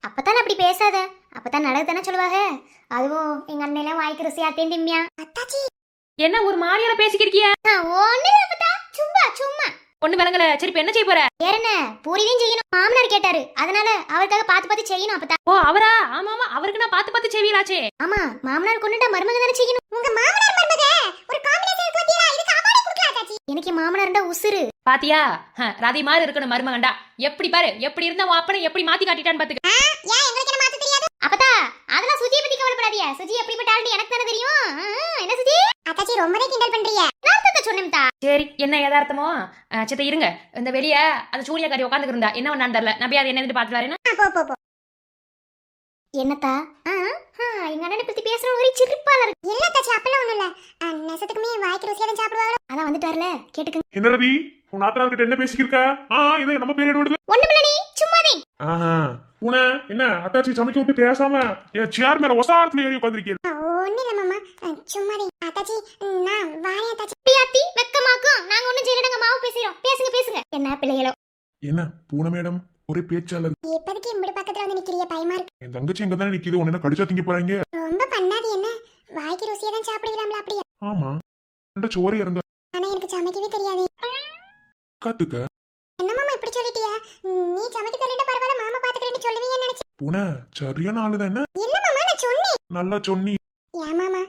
அப்பதான் அப்படி பேசாத. அப்பதான் நடக்கு தானே சொல்லுவாங்க. அதுவும் எங்க அண்ணன் வாய்க்கு ருசியா திம்பியா. என்ன ஒரு மாதிரியான பேசிக்கிறிய? சும்மா சும்மா ஒண்ணு விளங்கல. சரி, இப்ப என்ன செய்ய போற? வேற என்ன, பூரியும் செய்யணும். மாமனார் கேட்டாரு, அதனால அவருக்காக பார்த்து பார்த்து செய்யணும். அப்பதா. ஓ, அவரா? ஆமா ஆமா, அவருக்கு நான் பார்த்து பார்த்து செய்வீங்களாச்சே. ஆமா, மாமனார் கொண்டுட்டா மருமக தானே செய்யணும். உங்க மாமனார் மருமக ஒரு காம்பினேஷன் பாத்தியா? இதுக்கு அவார்ட் கொடுக்கலாம் தாச்சி. எனக்கு மாமனார்டா உசுரு. பாத்தியா? ராதி மாதிரி இருக்கணும் மருமகண்டா. எப்படி பாரு, எப்படி இருந்தா உன் அப்பனை எப்படி மாத்தி காட்டிட்டான்னு பாத்துக்க. ஏன் எங்களுக்கு என்ன மாத்த தெரியாது? அப்பதா அதெல்லாம் சுஜியை பத்தி கவலைப்படாதீங்க. சுஜி எப்படிப்பட்ட ஆளுன்னு எனக்கு தானே தெரியும். என்ன சுஜி? அத்தாச்சி ரொம்பவே கிண்டல் பண்றீங்க. நான் சொன்னேன்டா. சரி, என்ன யதார்த்தமோ சித்த இருங்க. இந்த வெளிய அந்த சூனியக்காரி உட்காந்துக்கு இருந்தா என்ன பண்ணான்னு தெரியல. நான் போய் அதை என்னன்னு பாத்துட்டு வரேன். போ. என்னத்தா? எங்க அண்ணனை பத்தி பேசுற ஒரே சிரிப்பால இருக்கு. இல்ல தாச்சி, அப்பெல்லாம் ஒண்ணும் இல்ல. நெசத்துக்குமே வாய்க்கு ருசியா தான் சாப்பிடுவாங்க. அதான் வந்துட்டார்ல, கேட்டுக்கு. என்ன ரவி, உன் நாத்தனார் கிட்ட என்ன பேசிக்கிருக்க? இதை நம்ம பேர் எடுத்து ஒண்ணுமில்ல, நீ சும்மாதே. பூனை என்ன அத்தாச்சி சமைக்க விட்டு பேசாம என் சேர் மேல ஒசாரத்துல ஏறி உட்காந்துருக்கேன். ஒண்ணு இல்ல மாமா, சும்மாதே. அத்தாச்சி நான் வாயா தாச்சி. பியாத்தி வெக்கமாக்கும். நாங்க ஒண்ணும் செய்யலங்க, மாவு பேசுறோம். பேசுங்க. என்ன பிள்ளைகளோ? என்ன பூனை மேடம் ஒரே பேச்சாளர். எப்போதைக்கு இப்படி பக்கத்துல வந்து நிக்கிறிய? பயமா இருக்கு. என் தங்கச்சி எங்க தானே நிக்குது. உன்ன கடிச்சா திங்க போறாங்க. ரொம்ப பண்ணாது. என்ன வாய்க்கு ருசியா தான் சாப்பிடுவீங்களா? அப்படியே. ஆமா, சோறு இறங்க ஆனா எனக்கு சமைக்கவே தெரியாது. கத்துக்க. என்ன மாமா இப்படி சொல்லிட்டியா? நீ சமைக்க தெரியல பரவாயில்ல, மாமா பாத்துக்கிறேன்னு சொல்லுவீங்கன்னு நினைச்சேன். பூனை சரியான ஆளுதான் என்ன? இல்ல மாமா, நான் சொன்னேன். நல்லா சொன்னி. ஏன் மாமா,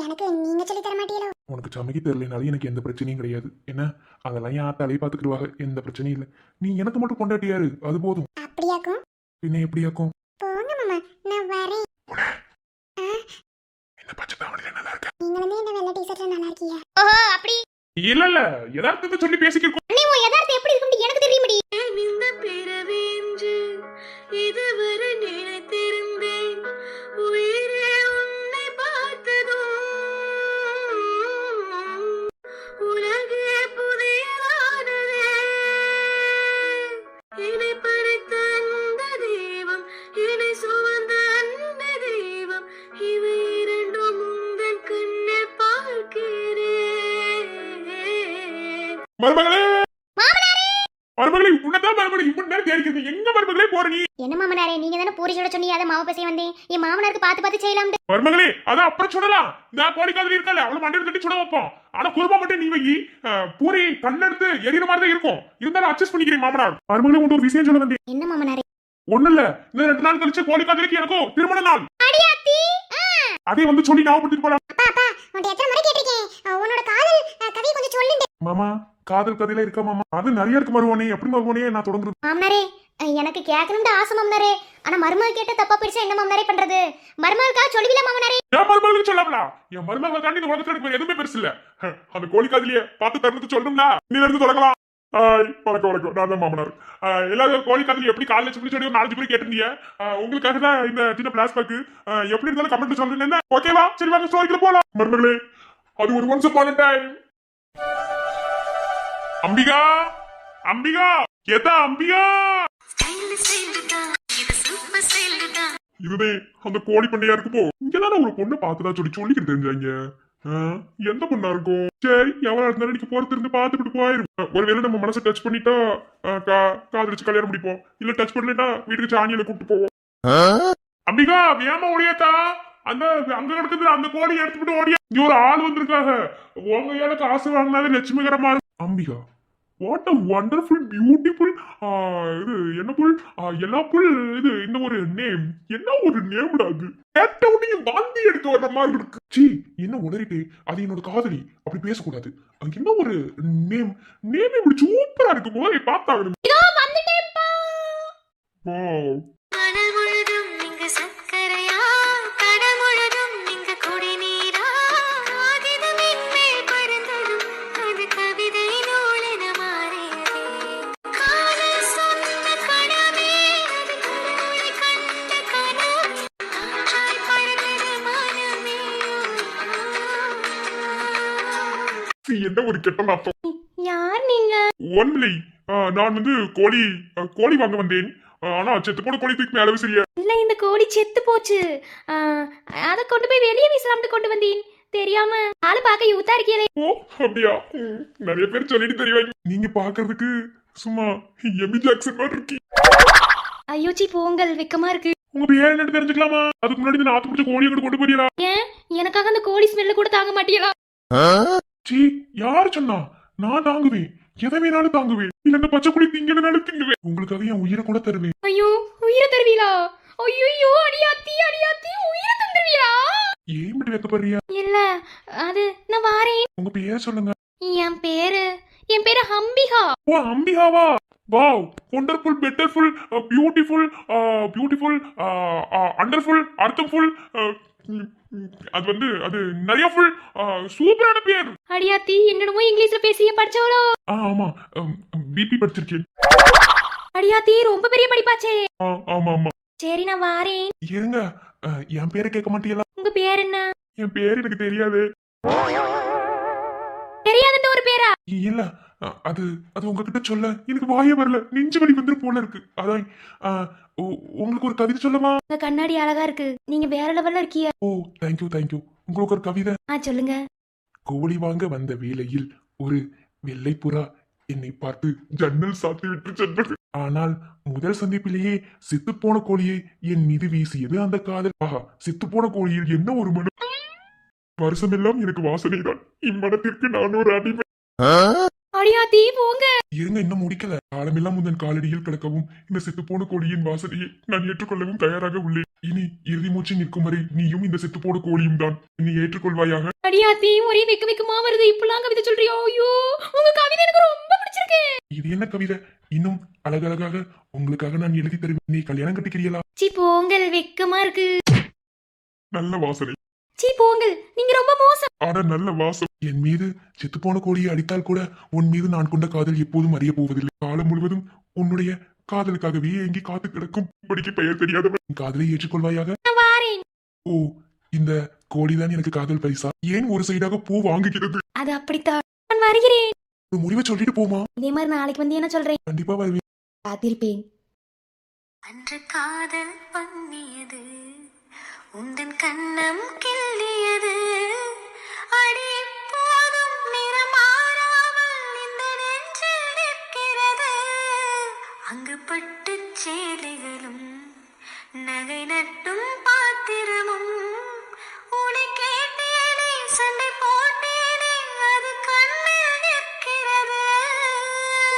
எனக்கு நீங்க சொல்லி தர மாட்டீங்களோ? உனக்கு சமைக்க தெரியலனாலும் எனக்கு எந்த பிரச்சனையும் கிடையாது என்ன. அதெல்லாம் என் ஆத்தாலே பாத்துக்கிடுவாங்க, எந்த பிரச்சனையும் இல்லை. நீ எனக்கு மட்டும் கொண்டாட்டியாரு அது போதும். அப்படியாக்கும்? பின்ன எப்படியாக்கும்? போங்க மாமா, நான் வரேன். இந்த பச்சை தாவணியில நல்லா இருக்க. நீங்க என்ன வெள்ளை டீ-ஷர்ட்ல நல்லா இருக்கீங்க. ஓஹோ அப்படி இல்ல யதார்த்தத்தை சொல்லி பேசிக்கிறோம். நீ உன் யதார்த்தம் எப்படி இருக்குன்னு எனக்கு தெரிய முடியும். இந்த பிறவி என்று இதுவரை நினைத்திருந்தேன். உயிரே உன்னை பார்த்ததும் உலகே புதியதானதே. என்னை படைத்த அந்த தெய்வம், என்னை சுமந்த அந்த தெய்வம், இவை இரண்டும் உந்தன் கண்ணில் பார்க்கிறேன். மருமகளே மருமகளே உன்னதான் மருமகளே இப்படி நேரம் தேடிக்கிறது. எங்க மருமகளே போற நீ? என்ன மாமனாரே, நீங்க தானே பூரி சுட சொன்னீங்க, அதை மாவு பசைய வந்தேன். என் மாமனாருக்கு பார்த்து செய்யலாம். மருமகளே அதான் அப்புறம் சுடலாம். இந்த கோழிக்காதலி இருக்கல அவளை மண்டையில தட்டி சுட வைப்போம். ஆனா குருமா மட்டும் நீ வை. பூரி கண்ணெடுத்து எரியுற மாதிரி தான் இருக்கும். இருந்தாலும் அட்ஜஸ்ட் பண்ணிக்கிறேன் மாமனார். மருமகளே உங்க ஒரு விஷயம் சொல்ல வந்தேன். என்ன மாமனாரே? ஒண்ணு இல்ல, இந்த 2 நாள் கழிச்சு கோழிக்காதலிக்கு எனக்கும் திருமண நாள். அடியாத்தி, அதே வந்து சொல்லி ஞாபகப்படுத்திட்டு போலாம். அப்பா உன்கிட்ட எத்தனை முறை கேட்டிருக்கேன், உன்னோட காதல் கதையை கொஞ்சம் சொல்லுங்க. மாமா காதல் கதையில இருக்கா மாமா? அது நிறைய இருக்கு மருவானே. எப்படி மருவானே நான் தொடங்குறது? மாமனாரே, எனக்கு கேட்கணும்னு ஆசை மாமனாரே. ஆனா மருமக கேட்ட தப்பா பிடிச்சா என்ன மாமனாரே பண்றது? மருமகளுக்காக சொல்லுவீல மாமனாரே? என் மருமகளுக்கு சொல்லலா? என் மருமகளை தாண்டி இந்த உலகத்துல எனக்கு வேற எதுவுமே பெருசு இல்ல. அந்த கோழிக்காதலிய பார்த்து தருணத்தை சொல்லணும்னா நீல இருந்து தொடங்கலாம். வணக்கம் நான் தான் மாமனார். எல்லாரும் கோழிக்காதலி எப்படி காலையில சொல்லி ஒரு 4 பேர் கேட்டிருந்தீங்க. உங்களுக்காக தான் இந்த சின்ன பிளாஸ்பேக். எப்படி இருந்தாலும் கமெண்ட் சொல்றேன் என்ன? ஓகேவா? சரி வாங்க ஸ்டோரிக்குள்ள போலாம். மருமகளே அது ஒரு once upon time. Ambika Ambika ஏதா அம்பிகா, இதுவே அந்த கோழி பண்ணையா இருக்கு போ. இங்கதானே ஒரு பொண்ணு பார்த்துதான் சொல்லிக்கிட்டு தெரிஞ்சாங்க. எந்த பொண்ணா இருக்கும்? சரி எவ்வளவு இருந்தாலும் நீங்க போறது இருந்து பாத்துக்கிட்டு போயிரும். ஒருவேளை நம்ம மனசை டச் பண்ணிட்டா காதலிச்சு கல்யாணம் முடிப்போம். இல்ல டச் பண்ணலட்டா வீட்டுக்கு சாணியில கூப்பிட்டு போவோம். அம்பிகா வேமா ஓடியாத்தா. அந்த அங்க கிடக்குது அந்த கோழி எடுத்துட்டு ஓடியா. இங்க ஒரு ஆள் வந்திருக்காங்க. உங்க ஏழை காசு வாங்கினாலே லட்சுமிகரமா இருக்கும். Ambika what a wonderful beautiful இது என்ன புல் எல்லா புல் இது இந்த ஒரு நேம் என்ன ஒரு நேம்டா அது. கேட்டவுடனே வாந்தி எடுத்து வர்ற மாதிரி இருக்கு. சீ என்ன உளறிட்டு அது என்னோட காதலி அப்படி பேசக்கூடாது. அங்க என்ன ஒரு நேம் இப்படி சூப்பரா இருக்கு. முதல்ல பார்த்தாங்க. வாவ் கடல் முழுதும் இங்கு சக்கரையா, கடல் முழுதும் இங்கு குடிநீரா, காகிதமின் மேல் பறந்ததும் அது கவிதை நூலென மாறியதே. காதல் சொன்ன கனவே அது கடவுளை கண்ட கனவு, காற்றாய் பறந்தது மனமே. என்ன ஒரு கெட்ட நாட்டம். யார் நீங்க? ஒன்லி நான் வந்து கோழி வாங்க வந்தேன். ஆனா செத்து போன கோழி தூக்கி மேல விசிறிய. இல்ல இந்த கோழி செத்து போச்சு. அத கொண்டு போய் வெளியே வீசலாம்னு கொண்டு வந்தேன். தெரியாம ஆளு பார்க்க யூத்தா இருக்கீங்களே. ஓ அப்படியா? நிறைய பேர் சொல்லிட்டு தெரியும். நீங்க பாக்குறதுக்கு சும்மா எமி ஜாக்சன் மாதிரி இருக்கீங்க. ஐயோச்சி போங்கல் வெக்கமா இருக்கு. உங்க பேர் என்னன்னு தெரிஞ்சுக்கலாமா? அதுக்கு முன்னாடி இந்த நாத்து பிடிச்ச கோழியை கொண்டு போறீங்களா? ஏன் எனக்காக அந்த கோழி ஸ்மெல்ல கூட தாங்க மாட்டீங்களா? சீ யார் சொன்னா? நான் தாங்குவேன், எதை வேணாலும் தாங்குவேன். இல்ல இந்த பச்சை குடி திங்கனாலும் திங்குவேன். உங்களுக்காக என் உயிரை கூட தருவேன். ஐயோ உயிரை தருவீங்களா? ஐயோ அடியாத்தி உயிரை தந்துருவீங்களா? ஏன் இப்படி வைக்கப்படுறியா? இல்ல அது நான் வாரேன். உங்க பேர் சொல்லுங்க. என் பேரு அம்பிகா. ஓ அம்பிகாவா? Wow wonderful betterful beautiful underful அர்த்தம்ஃபுல். அது வந்து அது நிறைய ஃபுல் சூப்பரான பேர். அடியாத்தி என்னடமோ இங்கிலீஷ்ல பேசிய படிச்சவளோ? ஆமா பிபி படிச்சிருக்கேன். அடியாத்தி ரொம்ப பெரிய படிப்பாச்சே. ஆமா ஆமா. சரி நான் வாரேன். இருங்க என் பேரை கேட்க மாட்டீங்களா? உங்க பேர் என்ன? என் பேர் எனக்கு தெரியாது. தெரியாதுன்ற ஒரு பேரா? இல்ல அது உங்ககிட்ட சொல்ல எனக்கு வாயே வரல. நெஞ்சு வலி வந்து போல இருக்கு. அதான் உங்களுக்கு ஒரு கவிதை சொல்லவா? உங்க கண்ணாடி அழகா இருக்கு. நீங்க வேற லெவல்ல இருக்கீங்க. ஓ தேங்க்யூ. உங்களுக்கு ஒரு கவிதை. சொல்லுங்க. கோழி வாங்க வந்த வேளையில் ஒரு வெள்ளை புறா என்னை பார்த்து ஜன்னல் சாத்தி விட்டு சென்றது. ஆனால் முதல் சந்திப்பிலேயே செத்துப்போன கோழியை என் மீது வீசியது அந்த காதல். ஆஹா செத்துப்போன கோழியில் என்ன ஒரு மனம். வருஷமெல்லாம் எனக்கு வாசனை தான். இம்மனத்திற்கு நான் ஒரு அடிமை. அடியாத்தி போங்க. இருங்க, இன்னும் முடிக்கல. காலமெல்லாம் முந்தன் காலடியில் கிடக்கவும் இந்த செத்துப்போன கோழியின் வாசனையை நான் ஏற்றுக்கொள்ளவும் தயாராக உள்ளேன். இனி இறுதி மூச்சு நிற்கும் வரை நீயும் இந்த செத்துப்போன கோழியும் தான். நீ ஏற்றுக்கொள்வாயாக? அடியாத்தி ஒரே வெக்க வெக்கமா வருது. இப்பெல்லாம் கவிதை சொல்றியோ? ஐயோ, உங்க கவிதை எனக்கு ரொம்ப பிடிச்சிருக்கு. இது என்ன கவிதை? இன்னும் அழகழகாக உங்களுக்காக நான் எழுதி தருவேன். நீ கல்யாணம் கட்டிக்கிறீங்களா? சி போங்கல், வெக்கமா இருக்கு. நல்ல வாசனை. சி போங்கல், நீங்க ரொம்ப மோசம். ஆனா நல்ல வாசம். என் மீது செத்துப்போன கோழியை அடித்தால் கூட உன் மீது நான் கொண்ட காதல் எப்போதும் அறிய போவதில்லை. காலம் முழுவதும் உன்னுடைய காதலுக்காகவே எங்கே காத்து கிடக்கும் படிக்க பெயர் தெரியாதவன். உன் காதலை ஏற்றுக்கொள்வாயாக? நான் வாரேன். ஓ, இந்த கோழிதான் எனக்கு காதல் பரிசா? ஏன் ஒரு சைடாக பூ வாங்குகிறது? அது அப்படித்தான். நான் வருகிறேன். ஒரு முடிவை சொல்லிட்டு போமா. இதே மாதிரி நாளைக்கு வந்து என்ன சொல்றேன்? கண்டிப்பா வருவேன். காத்திருப்பேன். அன்று காதல் பண்ணியது உந்தன் கண்ணம் கிள்ளியது அடி போதும் நிறமாறாமல் இந்த நெஞ்சில் நிற்கிறது அங்கு பட்டு சேலைகளும் நகை நட்டும் பாத்திரமும் உன்னை கேட்டேனே சண்டை போட்டேனே அது கண்ணில் நிற்கிறது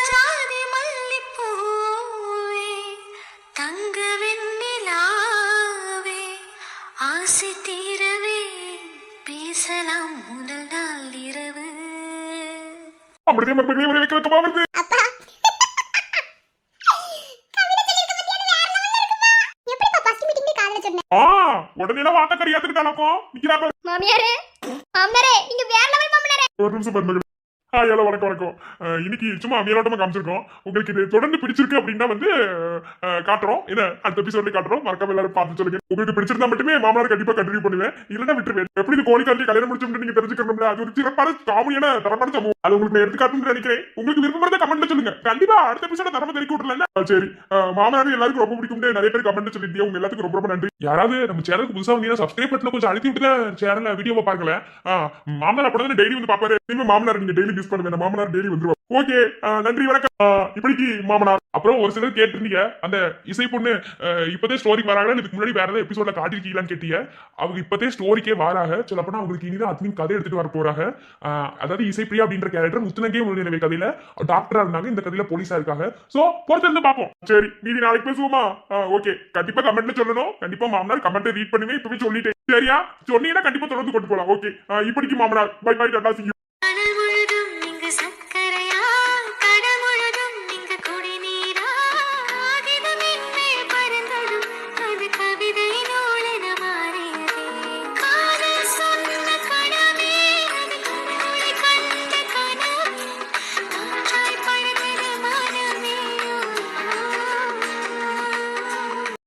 ஜாதி மல்லிப்பூவே தங்க வெண்ணிலாவே ஆசை தீரவே பேசலாம் முதல் நாள் இரவு. அப்படியே மறுபடியும் ஒரு வைக்கமா வருது. அப்பா எப்படிப்பா ஃபர்ஸ்ட் மீட்டிங்ல காதல சொன்னேன்? உடனே வார்த்தை கறியாத்துக்கிட்டாலும் நிக்கிறாங்க. மாமியாரே, மாமனாரே, நீங்க வேற லெவல் மாமனாரே. ஒரு நிமிஷம் பாருங்க. ஹலோ, வணக்கம் வணக்கம். இன்னைக்கு சும்மா மேலோட்டமா காமிச்சிருக்கோம். உங்களுக்கு இது தொடர்ந்து பிடிச்சிருக்கு அப்படின்னா வந்து காட்டுறோம். என்ன அடுத்த எபிசோட்ல காட்டுறோம். மறக்காம எல்லாரும் பார்த்து சொல்லுங்க. உங்களுக்கு பிடிச்சிருந்தா மட்டுமே மாமனார் கண்டிப்பா கண்டினியூ பண்ணுவேன். இல்லைன்னா விட்டுருவேன். எப்படி இது கோழிக்காரத்தை கல்யாணம் முடிச்சு நீங்க தெரிஞ்சுக்கணும்ல. அது ஒரு சிறப்பான காமெடியான தரமான சம்பவம். அது உங்களுக்கு எடுத்துக்காட்டுன்னு நினைக்கிறேன். உங்களுக்கு விருப்பம் கமெண்ட்ல சொல்லுங்க. கண்டிப்பா அடுத்த எபிசோட தரமா தெரிவிக்க விட்டுல. சரி, மாமனார் எல்லாருக்கும் ரொம்ப பிடிக்கும். நிறைய பேர் கமெண்ட் சொல்லிட்டு உங்க எல்லாத்துக்கும் ரொம்ப ரொம்ப நன்றி. யாராவது நம்ம சேனலுக்கு புதுசா வந்தீங்கன்னா சப்ஸ்கிரைப் பட்டனை கொஞ்சம் அழுத்தி விட்டு சேனல்ல வீடியோவை பார்க்கல. மாமனார் அப்பதான் டெய்லி வந்து பாப்பாரு. மாமனார் நீங்க டெய்லி யூஸ் பண்ணுவேன். மாமனார் டெய்லி வந்துருவோம். ஓகே, நன்றி, வணக்கம். இப்படிக்கு மாமனார். அப்புறம் ஒரு சிலர் கேட்டிருந்தீங்க, அந்த இசை பொண்ணு இப்பதே ஸ்டோரிக்கு வராங்க. இதுக்கு முன்னாடி வேற ஏதாவது எபிசோட்ல காட்டிருக்கீங்களான்னு கேட்டீங்க. அவங்க இப்பதே ஸ்டோரிக்கே வராங்க. சொல்லப்போனா அவங்களுக்கு இனிதான் அட்மின் கதை எடுத்துட்டு வர போறாங்க. அதாவது இசைப்பிரியா அப்படின்ற கேரக்டர் முத்துனங்கே உங்களுடைய கதையில டாக்டரா இருந்தாங்க. இந்த கதையில போலீஸா இருக்காங்க. சோ பொறுத்திருந்து பார்ப்போம். சரி, மீதி நாளைக்கு பேசுவோமா? ஓகே, கண்டிப்பா கமெண்ட்ல சொல்லணும். கண்டிப்பா மாமனார் கமெண்ட் ரீட் பண்ணுவேன். இப்பவே சொல்லிட்டேன். சரியா? சொன்னீங்கன்னா கண்டிப்பா தொடர்ந்து கொண்டு போலாம். ஓகே, இப்படிக்கு மாமனார். Bye bye, tata, see you.